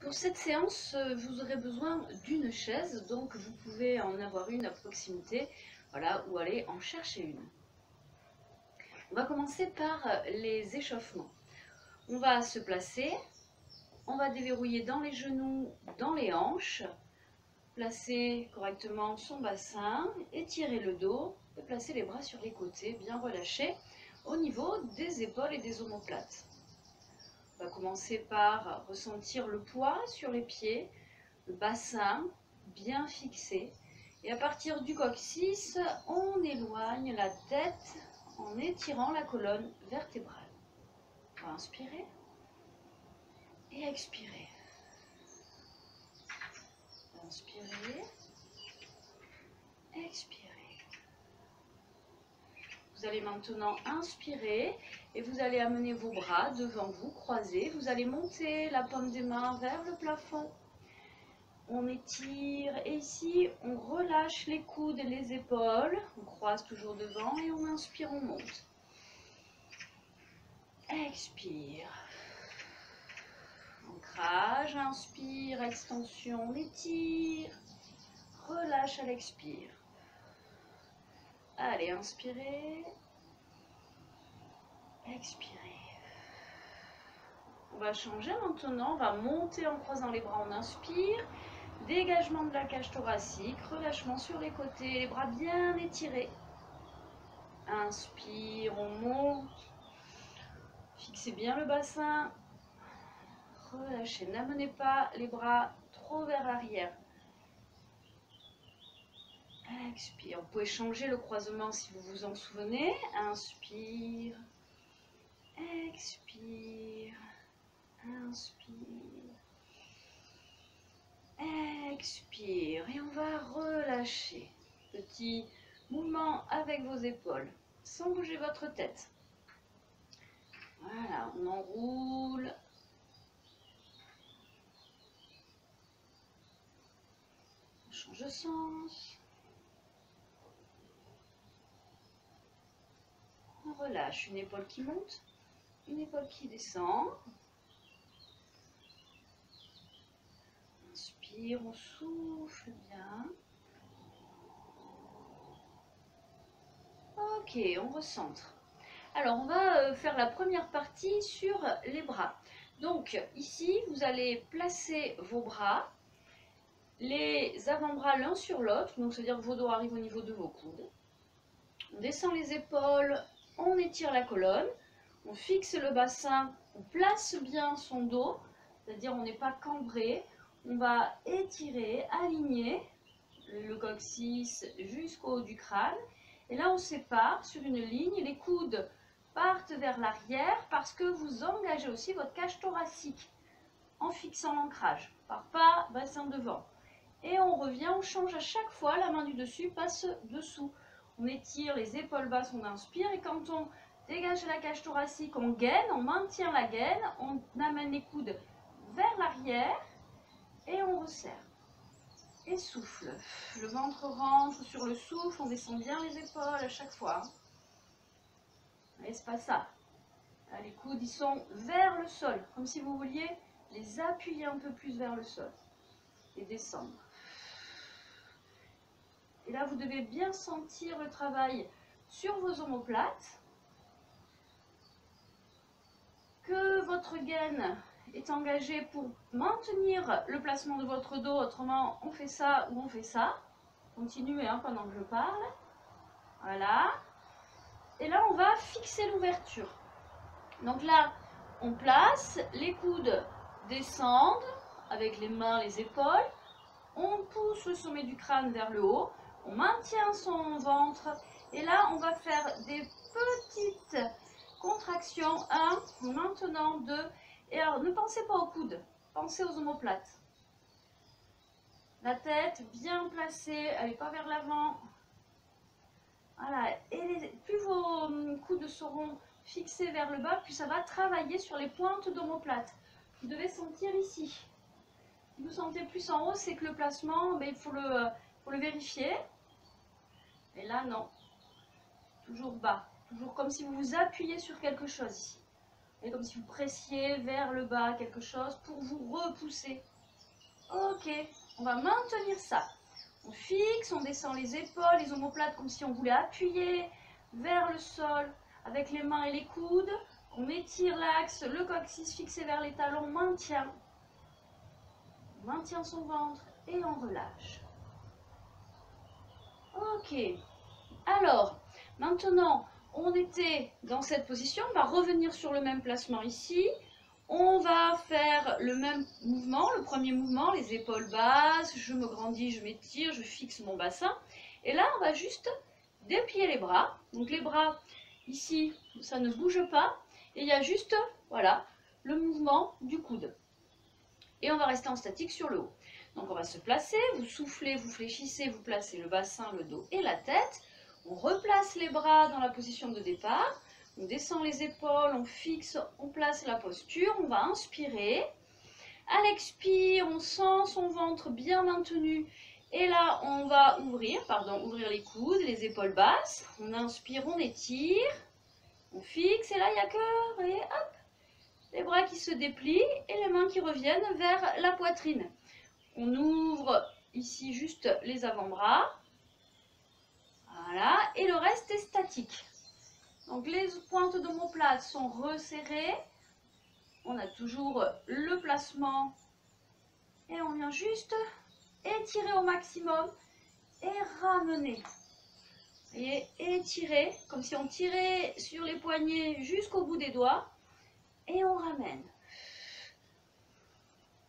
Pour cette séance, vous aurez besoin d'une chaise, donc vous pouvez en avoir une à proximité, voilà, ou aller en chercher une. On va commencer par les échauffements. On va se placer, on va déverrouiller dans les genoux, dans les hanches, placer correctement son bassin, étirer le dos et placer les bras sur les côtés, bien relâchés au niveau des épaules et des omoplates. On va commencer par ressentir le poids sur les pieds, le bassin bien fixé. Et à partir du coccyx, on éloigne la tête en étirant la colonne vertébrale. On va inspirer et expirer. Inspirer, expirer. Vous allez maintenant inspirer et vous allez amener vos bras devant vous, croisés. Vous allez monter la paume des mains vers le plafond. On étire et ici, on relâche les coudes et les épaules. On croise toujours devant et on inspire, on monte. Expire. Ancrage, inspire, extension, on étire. Relâche à l'expire. Allez, inspirez. Expirez. On va changer maintenant, on va monter en croisant les bras, on inspire. Dégagement de la cage thoracique, relâchement sur les côtés, les bras bien étirés. Inspire, on monte. Fixez bien le bassin. Relâchez, n'amenez pas les bras trop vers l'arrière. Expire, vous pouvez changer le croisement si vous vous en souvenez. Inspire, expire, inspire, expire. Et on va relâcher. Petit mouvement avec vos épaules, sans bouger votre tête. Voilà, on enroule. On change de sens. On relâche, une épaule qui monte, une épaule qui descend. Inspire, on souffle bien. Ok, on recentre. Alors, on va faire la première partie sur les bras. Donc, ici, vous allez placer vos bras, les avant-bras l'un sur l'autre. Donc, c'est-à-dire que vos dos arrivent au niveau de vos coudes. On descend les épaules, on étire la colonne, on fixe le bassin, on place bien son dos, c'est-à-dire on n'est pas cambré. On va étirer, aligner le coccyx jusqu'au haut du crâne. Et là, on sépare sur une ligne. Les coudes partent vers l'arrière parce que vous engagez aussi votre cage thoracique en fixant l'ancrage. Part pas, bassin devant. Et on revient, on change à chaque fois. La main du dessus passe dessous. On étire les épaules basses, on inspire. Et quand on dégage la cage thoracique, on gaine, on maintient la gaine. On amène les coudes vers l'arrière. Et on resserre. Et souffle. Le ventre rentre sur le souffle. On descend bien les épaules à chaque fois. Et c'est pas ça. Là, les coudes, ils sont vers le sol. Comme si vous vouliez les appuyer un peu plus vers le sol. Et descendre. Et là, vous devez bien sentir le travail sur vos omoplates. Que votre gaine est engagée pour maintenir le placement de votre dos. Autrement, on fait ça ou on fait ça. Continuez pendant que je parle. Voilà. Et là, on va fixer l'ouverture. Donc là, on place, les coudes descendent avec les mains, les épaules. On pousse le sommet du crâne vers le haut. On maintient son ventre. Et là, on va faire des petites contractions. 1, maintenant 2. Et alors, ne pensez pas aux coudes. Pensez aux omoplates. La tête bien placée. Elle n'est pas vers l'avant. Voilà. Et plus vos coudes seront fixés vers le bas, plus ça va travailler sur les pointes d'omoplate. Vous devez sentir ici. Si vous sentez plus en haut, c'est que le placement, il faut le vérifier. Et là, non. Toujours bas. Toujours comme si vous vous appuyez sur quelque chose ici. Et comme si vous pressiez vers le bas quelque chose pour vous repousser Ok, on va maintenir ça. On fixe, on descend les épaules, les omoplates comme si on voulait appuyer vers le sol avec les mains et les coudes. On étire l'axe, le coccyx fixé vers les talons, maintient. On maintient son ventre et on relâche. Ok, alors maintenant on était dans cette position, on va revenir sur le même placement ici. On va faire le même mouvement, le premier mouvement, les épaules basses, je me grandis, je m'étire, je fixe mon bassin. Et là, on va juste déplier les bras. Donc les bras, ici, ça ne bouge pas. Et il y a juste, voilà, le mouvement du coude. Et on va rester en statique sur le haut. Donc on va se placer, vous soufflez, vous fléchissez, vous placez le bassin, le dos et la tête. On replace les bras dans la position de départ. On descend les épaules, on fixe, on place la posture. On va inspirer. À l'expire, on sent son ventre bien maintenu. Et là, on va ouvrir les coudes, les épaules basses. On inspire, on étire. On fixe et là, il n'y a que... Et hop, les bras qui se déplient et les mains qui reviennent vers la poitrine. On ouvre ici juste les avant-bras. Voilà, et le reste est statique. Donc les pointes d'omoplate sont resserrées. On a toujours le placement. Et on vient juste étirer au maximum et ramener. Et étirer, comme si on tirait sur les poignets jusqu'au bout des doigts. Et on ramène.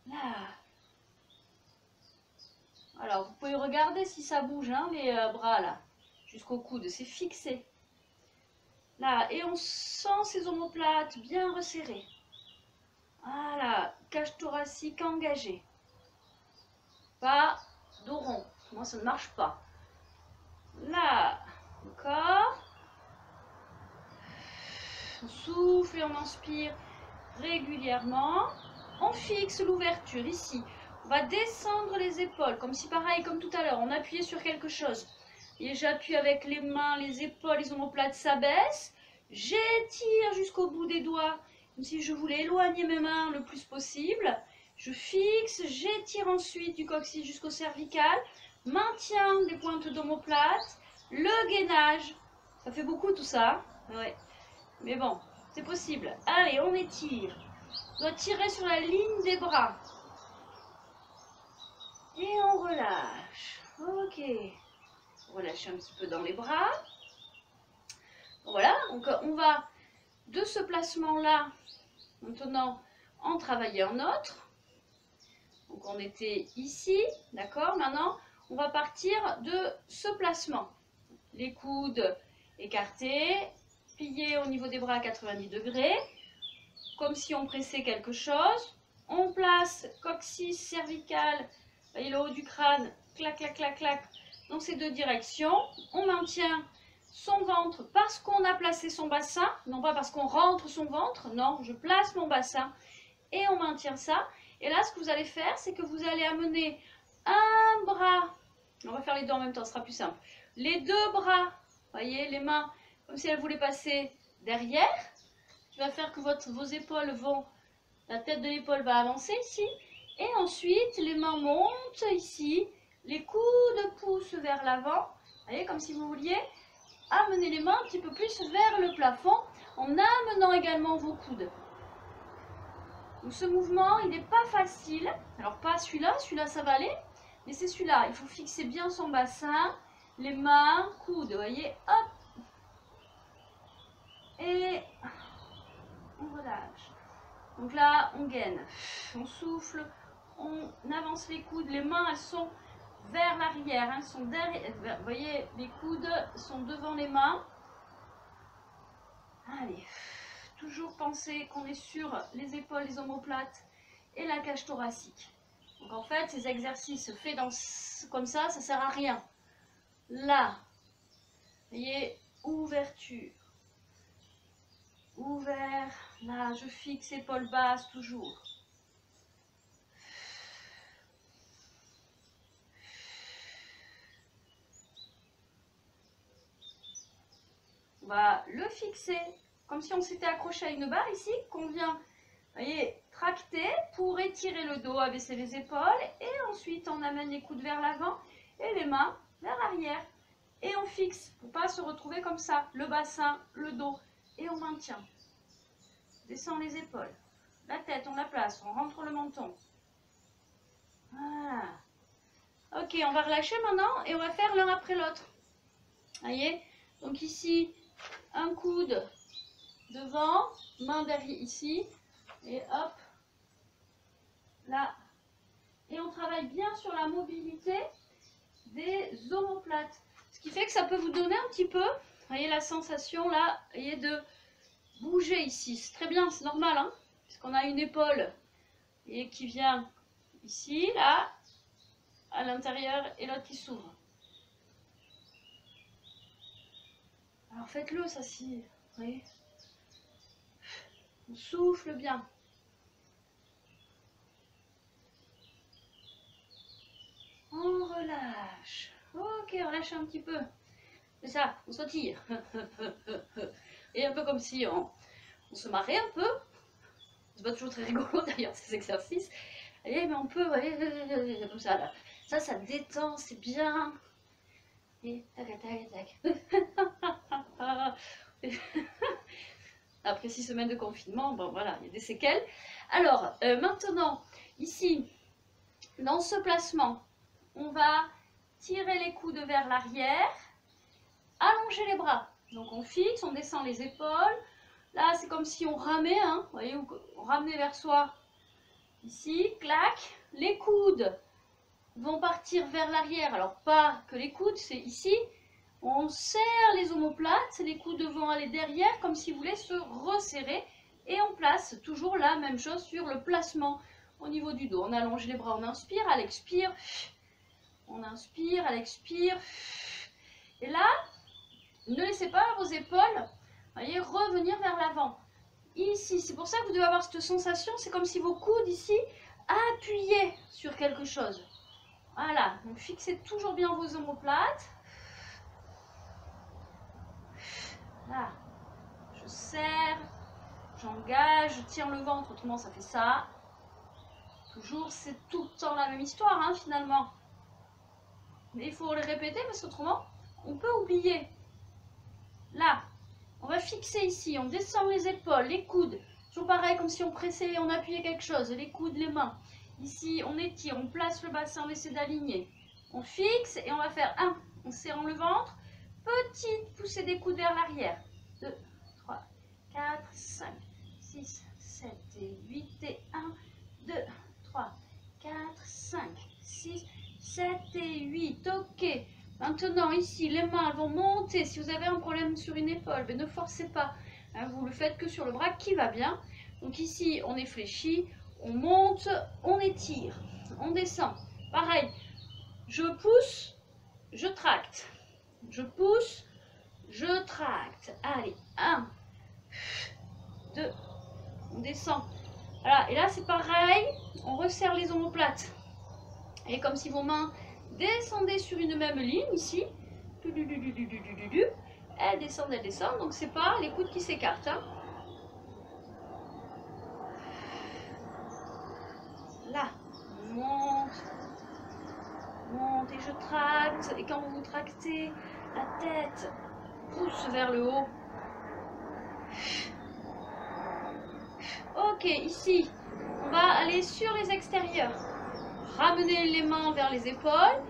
Là. Alors, vous pouvez regarder si ça bouge, hein, les bras là, jusqu'au coude, c'est fixé. Là, et on sent ces omoplates bien resserrées. Voilà, cage thoracique engagée. Pas dos rond, moi ça ne marche pas. Là, encore. On souffle et on inspire régulièrement. On fixe l'ouverture ici. On va descendre les épaules, comme si pareil, comme tout à l'heure, on appuyait sur quelque chose. Et j'appuie avec les mains, les épaules, les omoplates s'abaissent. J'étire jusqu'au bout des doigts, comme si je voulais éloigner mes mains le plus possible. Je fixe, j'étire ensuite du coccyx jusqu'au cervical. Maintien des pointes d'omoplate. Le gainage. Ça fait beaucoup tout ça. Ouais. Mais bon, c'est possible. Allez, on étire. On doit tirer sur la ligne des bras. Et on relâche. Ok. Relâche un petit peu dans les bras. Voilà, donc on va de ce placement-là, maintenant, en travailler un autre. Donc on était ici, d'accord? Maintenant, on va partir de ce placement. Les coudes écartés, pliés au niveau des bras à 90 degrés, comme si on pressait quelque chose. On place coccyx, cervical, voyez le haut du crâne, clac, clac, clac, clac, dans ces deux directions. On maintient son ventre parce qu'on a placé son bassin, non pas parce qu'on rentre son ventre, non, je place mon bassin et on maintient ça. Et là, ce que vous allez faire, c'est que vous allez amener un bras, on va faire les deux en même temps, ce sera plus simple. Les deux bras, voyez, les mains, comme si elles voulaient passer derrière, qui va faire que vos épaules vont, la tête de l'épaule va avancer ici. Et ensuite, les mains montent ici, les coudes poussent vers l'avant, voyez, comme si vous vouliez amener les mains un petit peu plus vers le plafond, en amenant également vos coudes. Donc ce mouvement, il n'est pas facile. Alors pas celui-là, celui-là ça va aller. Mais c'est celui-là, il faut fixer bien son bassin, les mains, coudes, vous voyez, hop. Et on relâche. Donc là, on gaine, on souffle, on avance les coudes, les mains, elles sont vers l'arrière, elles sont derrière, vous voyez, les coudes sont devant les mains. Allez. Toujours penser qu'on est sur les épaules, les omoplates et la cage thoracique. Donc en fait, ces exercices faits comme ça ne sert à rien. Là, vous voyez, ouverture. Ouvert, là, je fixe épaules basses toujours. On va le fixer comme si on s'était accroché à une barre ici, qu'on vient, vous voyez, tracter pour étirer le dos, abaisser les épaules. Et ensuite, on amène les coudes vers l'avant et les mains vers l'arrière. Et on fixe pour ne pas se retrouver comme ça. Le bassin, le dos. Et on maintient. Descend les épaules. La tête, on la place. On rentre le menton. Voilà. Ok, on va relâcher maintenant et on va faire l'un après l'autre. Voyez? Donc ici, un coude devant, main derrière ici. Et hop, là. Et on travaille bien sur la mobilité des omoplates. Ce qui fait que ça peut vous donner un petit peu, vous voyez la sensation là, vous voyez, de bouger ici. C'est très bien, c'est normal, hein, puisqu'on a une épaule et qui vient ici, là, à l'intérieur, et l'autre qui s'ouvre. Alors faites-le, ça si, vous voyez. On souffle bien. On relâche. Ok, relâche un petit peu. C'est ça, on sautille. Et un peu comme si on se marrait un peu. C'est pas toujours très rigolo d'ailleurs ces exercices. Et mais on peut, ouais, comme ça là. Ça détend, c'est bien. Et tac, tac, tac. Après 6 semaines de confinement, bon voilà, il y a des séquelles. Alors, maintenant, ici, dans ce placement, on va tirer les coudes vers l'arrière, allonger les bras. Donc on fixe, on descend les épaules. Là, c'est comme si on ramait, hein, vous voyez, on ramenait vers soi. Ici, clac. Les coudes vont partir vers l'arrière. Alors, pas que les coudes, c'est ici. On serre les omoplates, les coudes vont aller derrière, comme si vous voulez se resserrer. Et on place toujours la même chose sur le placement au niveau du dos. On allonge les bras, on inspire, à l'expire. On inspire, à l'expire. Et là, ne laissez pas vos épaules, voyez, revenir vers l'avant. Ici, c'est pour ça que vous devez avoir cette sensation, c'est comme si vos coudes ici appuyaient sur quelque chose. Voilà, donc fixez toujours bien vos omoplates. Là, je serre, j'engage, je tiens le ventre, autrement ça fait ça. Toujours, c'est tout le temps la même histoire, hein, finalement. Mais il faut le répéter parce qu'autrement, on peut oublier. Là, on va fixer ici, on descend les épaules, les coudes. Toujours pareil, comme si on pressait, on appuyait quelque chose, les coudes, les mains. Ici, on étire, on place le bassin, on essaie d'aligner. On fixe et on va faire 1, en serrant le ventre. Petite poussée des coudes vers l'arrière. 2, 3, 4, 5, 6, 7 et 8 et 1, 2, 3, 4, 5, 6, 7 et 8. Ok. Maintenant, ici, les mains vont monter. Si vous avez un problème sur une épaule, mais ne forcez pas. Hein, vous le faites que sur le bras qui va bien. Donc ici, on est fléchi, on monte, on étire, on descend. Pareil, je pousse, je tracte. Je pousse, je tracte. Allez, 1, 2, on descend. Voilà, et là, c'est pareil, on resserre les omoplates. Et comme si vos mains descendaient sur une même ligne ici. Elles descendent, donc c'est pas les coudes qui s'écartent. Hein. Là, on monte, monte et je tracte. Et quand vous tractez, la tête pousse vers le haut. Ok, ici, on va aller sur les extérieurs. Ramener les mains vers les épaules.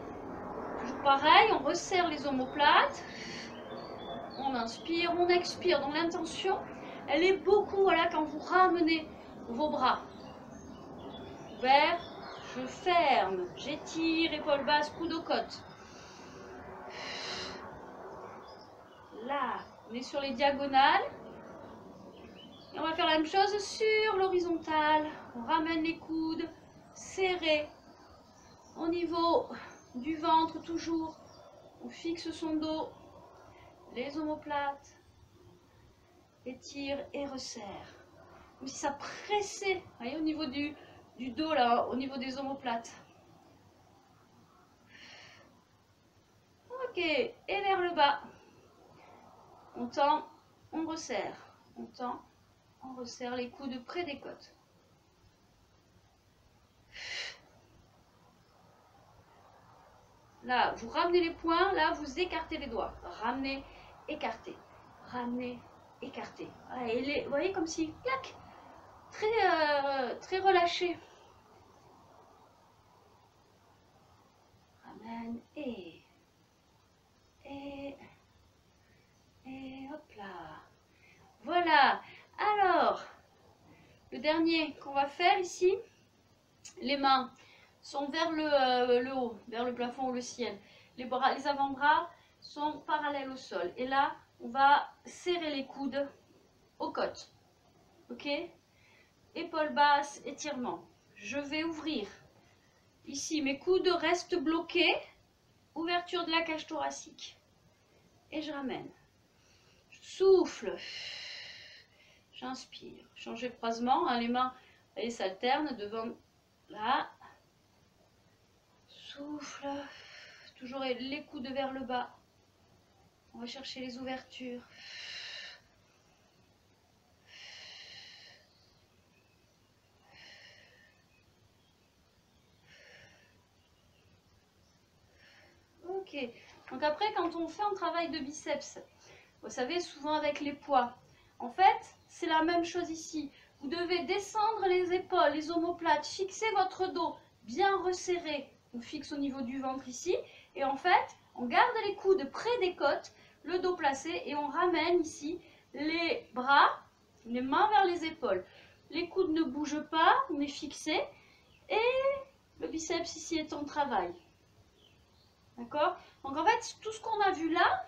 Toujours pareil, on resserre les omoplates. On inspire, on expire. Donc l'intention, elle est beaucoup, voilà, quand vous ramenez vos bras vers, je ferme, j'étire, épaule basse, coude aux côtes. Là, on est sur les diagonales. Et on va faire la même chose sur l'horizontale. On ramène les coudes serrés au niveau du ventre toujours. On fixe son dos, les omoplates, étire et resserre. Comme si ça pressait, vous voyez, au niveau du dos, là, au niveau des omoplates. Ok, et vers le bas. On tend, on resserre. On tend, on resserre les coudes près des côtes. Là, vous ramenez les poings, là, vous écartez les doigts. Ramenez, écartez, ramenez, écartez. Voilà, et vous voyez comme si, clac, très relâché. Ramène, et hop là. Voilà. Alors, le dernier qu'on va faire ici, les mains sont vers le haut, vers le plafond ou le ciel. Les bras, les avant-bras sont parallèles au sol. Et là, on va serrer les coudes aux côtes. Ok? Épaules basses, étirement. Je vais ouvrir. Ici, mes coudes restent bloqués. Ouverture de la cage thoracique. Et je ramène. Je souffle. J'inspire. Changer de croisement. Hein, les mains, vous voyez, s'alternent devant. Là. Souffle. Toujours les coudes vers le bas. On va chercher les ouvertures. Ok. Donc après, quand on fait un travail de biceps, vous savez, souvent avec les poids, en fait, c'est la même chose ici. Vous devez descendre les épaules, les omoplates, fixer votre dos bien resserré. On fixe au niveau du ventre ici. Et en fait, on garde les coudes près des côtes, le dos placé, et on ramène ici les bras, les mains vers les épaules. Les coudes ne bougent pas, on est fixé. Et le biceps ici est en travail. D'accord? Donc en fait, tout ce qu'on a vu là,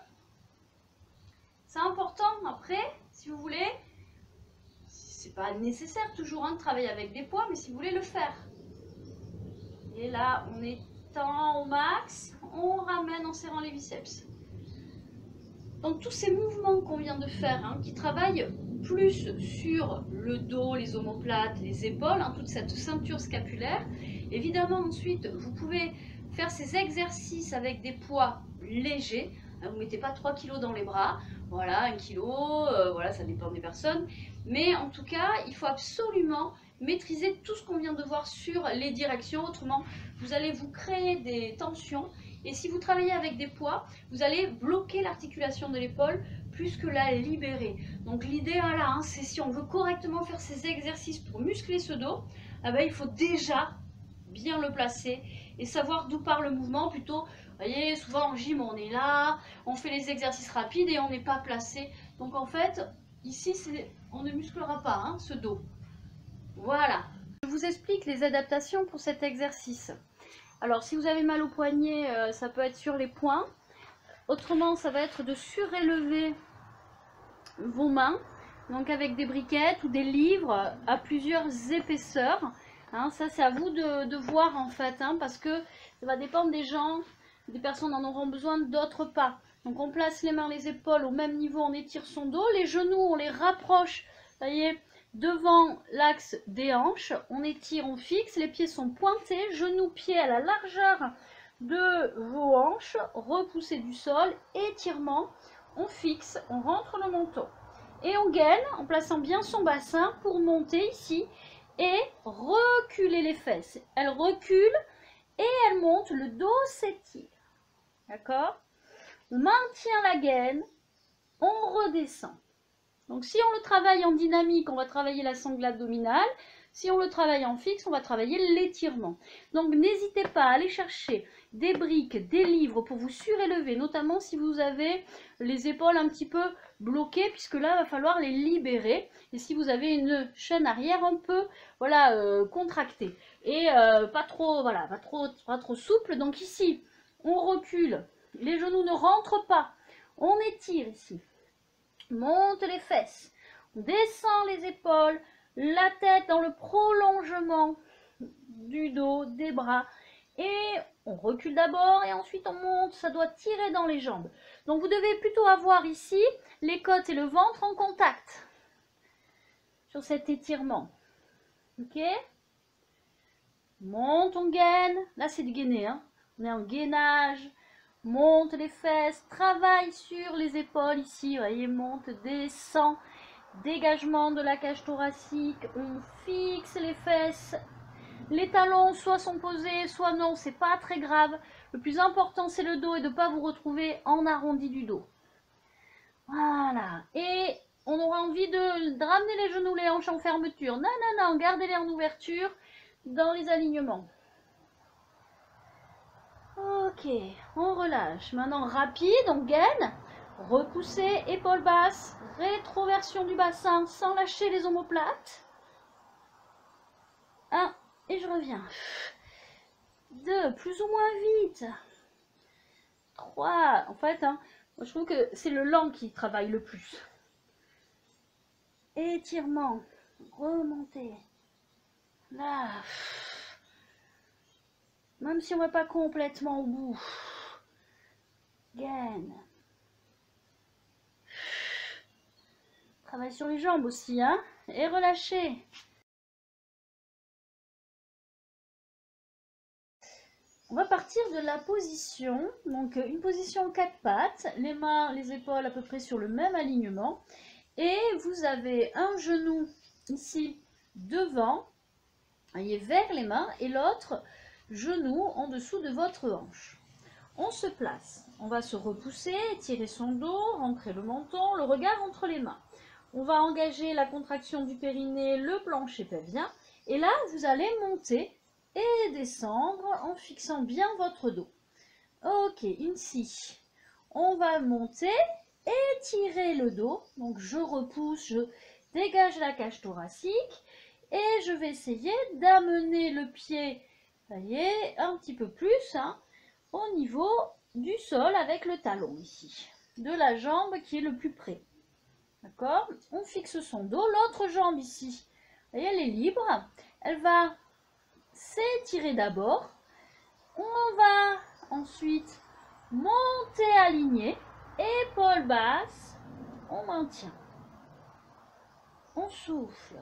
c'est important. Après, si vous voulez, c'est pas nécessaire toujours de travailler avec des poids, mais si vous voulez le faire. Et là, on étend au max, on ramène en serrant les biceps. Donc tous ces mouvements qu'on vient de faire, hein, qui travaillent plus sur le dos, les omoplates, les épaules, hein, toute cette ceinture scapulaire. Évidemment, ensuite, vous pouvez faire ces exercices avec des poids légers. Vous ne mettez pas 3 kg dans les bras, voilà, 1 kg, voilà, ça dépend des personnes. Mais en tout cas, il faut absolument maîtriser tout ce qu'on vient de voir sur les directions. Autrement, vous allez vous créer des tensions. Et si vous travaillez avec des poids, vous allez bloquer l'articulation de l'épaule plus que la libérer. Donc l'idéal là, hein, c'est si on veut correctement faire ces exercices pour muscler ce dos, eh ben, il faut déjà bien le placer et savoir d'où part le mouvement. Plutôt, vous voyez, souvent en gym, on est là, on fait les exercices rapides et on n'est pas placé. Donc en fait, ici, on ne musclera pas hein, ce dos. Voilà. Je vous explique les adaptations pour cet exercice. Alors, si vous avez mal au poignet, ça peut être sur les poings. Autrement, ça va être de surélever vos mains, donc avec des briquettes ou des livres à plusieurs épaisseurs. Hein, ça, c'est à vous de voir en fait, hein, parce que ça va dépendre des gens. Des personnes en auront besoin, d'autres pas. Donc, on place les mains, les épaules au même niveau, on étire son dos. Les genoux, on les rapproche, vous voyez, devant l'axe des hanches, on étire, on fixe, les pieds sont pointés, genoux, pieds à la largeur de vos hanches, repoussez du sol, étirement, on fixe, on rentre le menton. Et on gaine en plaçant bien son bassin pour monter ici et reculer les fesses. Elle recule et elle monte, le dos s'étire. D'accord? On maintient la gaine, on redescend. Donc si on le travaille en dynamique, on va travailler la sangle abdominale. Si on le travaille en fixe, on va travailler l'étirement. Donc n'hésitez pas à aller chercher des briques, des livres pour vous surélever, notamment si vous avez les épaules un petit peu bloquées, puisque là, il va falloir les libérer. Et si vous avez une chaîne arrière un peu voilà, contractée et pas trop souple. Donc ici, on recule, les genoux ne rentrent pas, on étire ici. Monte les fesses, on descend les épaules, la tête dans le prolongement du dos, des bras, et on recule d'abord et ensuite on monte, ça doit tirer dans les jambes. Donc vous devez plutôt avoir ici les côtes et le ventre en contact sur cet étirement. Ok? Monte, on gaine, là c'est du gainer, hein. On est en gainage. Monte les fesses, travaille sur les épaules ici, voyez, monte, descend, dégagement de la cage thoracique, on fixe les fesses, Les talons soit sont posés, soit non, c'est pas très grave. Le plus important, c'est le dos et de ne pas vous retrouver en arrondi du dos. Voilà. Et on aura envie de ramener les genoux, les hanches en fermeture. Non, non, non, gardez-les en ouverture dans les alignements. Ok, on relâche. Maintenant, rapide, on gaine. Repousser, épaules basses, rétroversion du bassin sans lâcher les omoplates. 1, et je reviens. 2, plus ou moins vite. 3, en fait, hein, moi je trouve que c'est le lent qui travaille le plus. Étirement, remonter. Là. Même si on ne va pas complètement au bout. Gaine. Travaille sur les jambes aussi, hein. Et relâchez. On va partir de la position, donc une position 4 pattes, les mains, les épaules à peu près sur le même alignement. Et vous avez un genou ici devant, voyez, vers les mains, et l'autre genou en dessous de votre hanche. On se place, on va se repousser, étirer son dos, rentrer le menton, le regard entre les mains. On va engager la contraction du périnée, le plancher pelvien, et là vous allez monter et descendre en fixant bien votre dos. Ok, ici, on va monter, étirer le dos, donc je repousse, je dégage la cage thoracique et je vais essayer d'amener le pied, vous voyez, un petit peu plus, hein, au niveau du sol avec le talon ici, de la jambe qui est le plus près. D'accord? On fixe son dos, l'autre jambe ici, vous voyez, elle est libre, elle va s'étirer d'abord, on va ensuite monter aligné, épaules basses, on maintient, on souffle,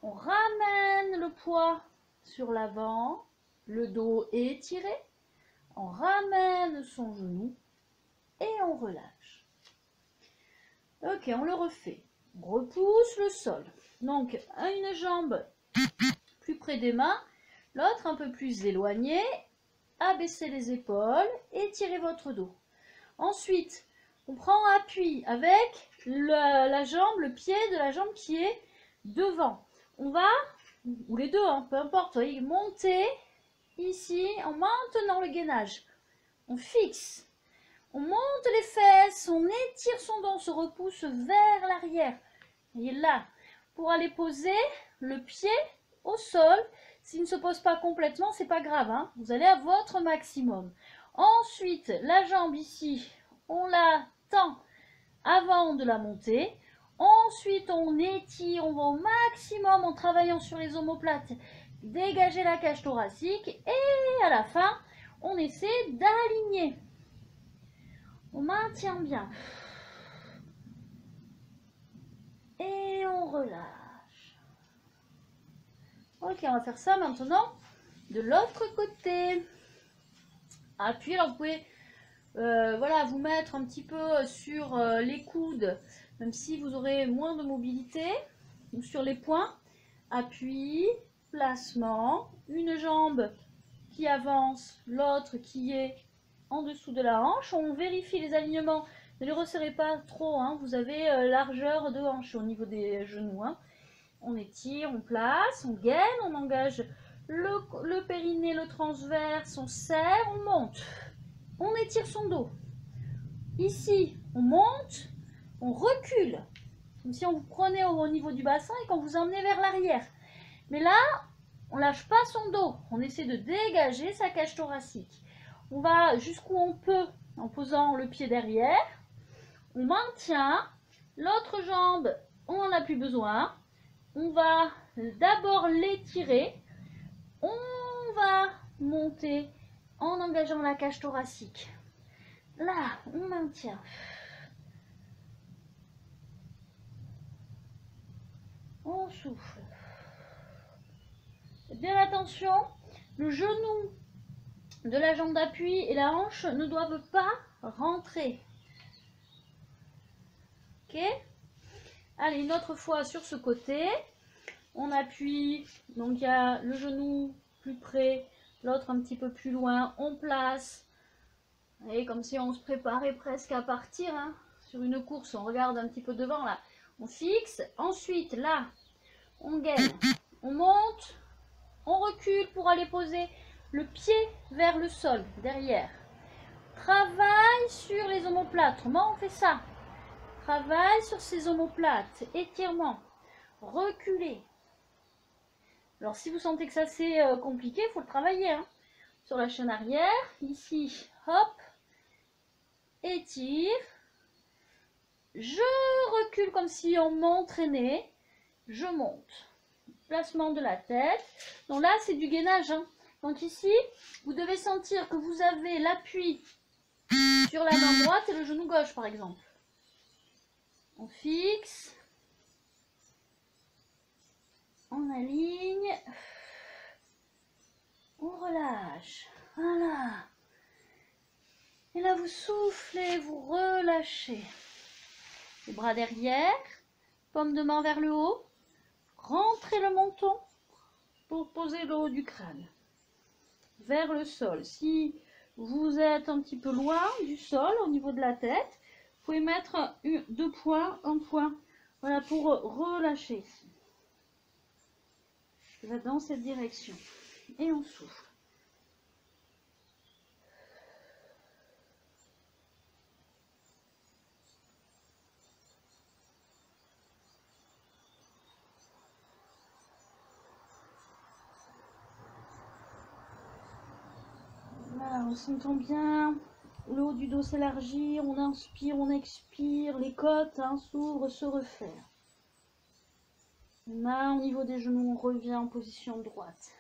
on ramène le poids sur l'avant, le dos est étiré, on ramène son genou et on relâche. Ok, on le refait, on repousse le sol, donc une jambe plus près des mains, l'autre un peu plus éloignée, abaissez les épaules, étirez votre dos. Ensuite, on prend appui avec la jambe, le pied de la jambe qui est devant. On va, ou les deux, hein, peu importe, voyez, monter ici en maintenant le gainage. On fixe, on monte les fesses, on étire son dos, on se repousse vers l'arrière. Et là, pour aller poser le pied au sol. S'il ne se pose pas complètement, c'est pas grave, hein. Vous allez à votre maximum. Ensuite, la jambe ici, on la tend avant de la monter. Ensuite, on étire, on va au maximum en travaillant sur les omoplates. Dégager la cage thoracique et à la fin, on essaie d'aligner. On maintient bien. Et on relâche. Ok, on va faire ça maintenant de l'autre côté. Appuyez, alors vous pouvez voilà, vous mettre un petit peu sur les coudes, même si vous aurez moins de mobilité, ou sur les poings. Appui, placement, une jambe qui avance, l'autre qui est en dessous de la hanche. On vérifie les alignements, ne les resserrez pas trop, hein. Vous avez largeur de hanche au niveau des genoux, hein. On étire, on place, on gaine, on engage le périnée, le transverse, on serre, on monte. On étire son dos. Ici, on monte, on recule. Comme si on vous prenait au niveau du bassin et qu'on vous emmenait vers l'arrière. Mais là, on ne lâche pas son dos. On essaie de dégager sa cage thoracique. On va jusqu'où on peut en posant le pied derrière. On maintient. L'autre jambe, on n'en a plus besoin. On va d'abord l'étirer. On va monter en engageant la cage thoracique. Là, on maintient. On souffle. Faites bien attention, le genou de la jambe d'appui et la hanche ne doivent pas rentrer. Ok? Allez, une autre fois sur ce côté. On appuie, donc il y a le genou plus près, l'autre un petit peu plus loin. On place, et comme si on se préparait presque à partir hein, sur une course. On regarde un petit peu devant là. On fixe. Ensuite, là, on gaine. On monte. On recule pour aller poser le pied vers le sol, derrière. Travaille sur les omoplates. Comment on fait ça? Travaille sur ces omoplates. Étirement. Reculer. Alors, si vous sentez que ça c'est compliqué, il faut le travailler. Hein. Sur la chaîne arrière, ici, hop, étire. Je recule comme si on m'entraînait. Je monte. Placement de la tête. Donc là, c'est du gainage. Hein. Donc ici, vous devez sentir que vous avez l'appui sur la main droite et le genou gauche, par exemple. On fixe. On aligne. On relâche. Voilà. Et là, vous soufflez, vous relâchez. Les bras derrière. Paume de main vers le haut. Rentrez le menton pour poser le haut du crâne. Vers le sol. Si vous êtes un petit peu loin du sol, au niveau de la tête, vous pouvez mettre deux points, un point. Voilà, pour relâcher ici. Je vais dans cette direction. Et on souffle. Voilà, on s'entend bien. Le haut du dos s'élargit, on inspire, on expire, les côtes hein, s'ouvrent, se referment. Main au niveau des genoux, on revient en position droite.